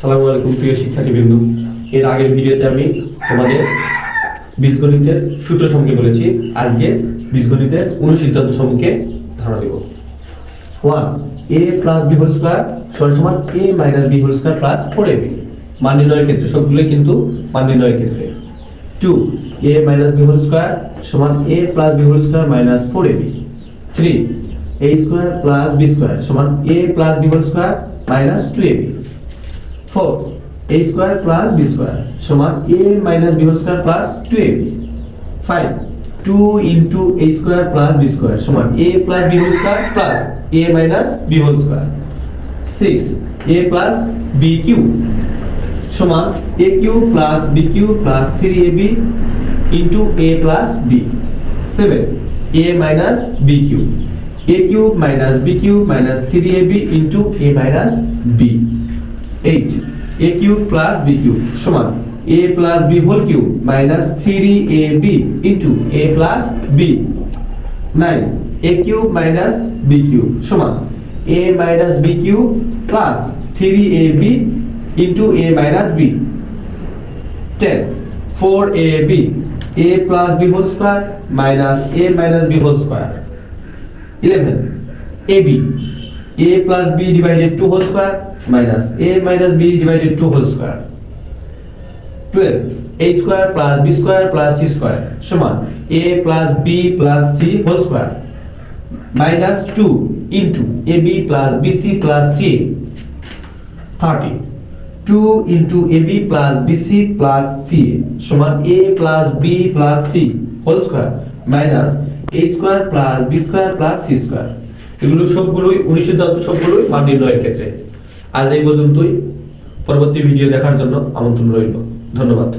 আসসালামু আলাইকুম প্রিয় শিক্ষার্থীবৃন্দ। এর আগের ভিডিওতে আমি তোমাদের বীজগণিতের সূত্র সম্পর্কে বলেছি। আজকে বীজগণিতের অনুসিদ্ধান্ত সম্পর্কে ধারণা দেব। 1 a plus b whole square সমান a minus b whole square plus 4ab। মান নির্ণয়ের ক্ষেত্রে সবগুলোই কিন্তু মান নির্ণয়ের ক্ষেত্রে। 2 a minus b whole square সমান a plus b whole square minus 4ab। 3 a square plus b square সমান a plus b whole square minus 2ab। 4 a square plus b square সমান a minus b whole square plus 2ab। 5 2 into a square plus b square সমান a plus b whole square plus a minus b whole square। 6 a plus b cube সমান a cube plus b cube plus 3ab into a plus b। 7 a minus b cube a cube minus b cube minus 3ab into a minus b। 8 a cube plus b cube সমান a plus b whole cube minus 3ab into a plus b। 9 a cube minus b cube সমান a minus b cube plus 3ab into a minus b। 10 4ab a plus b whole square minus a minus b whole square। 11 ab a plus b divided 2 whole square minus a minus b divided 2 whole square। 12 a square plus b square plus c square সমান a plus b plus c whole square minus 2 into ab plus bc plus ca। 30 2 into ab plus bc plus ca সমান a plus b plus c whole square minus a square plus b square plus c square। এগুলো সবগুলোই অনুসিদ্ধান্ত, সবগুলোই মান নির্ণয়ের ক্ষেত্রে। আজ এই পর্যন্তই। পরবর্তী ভিডিও দেখার জন্য আমন্ত্রণ রইল। ধন্যবাদ।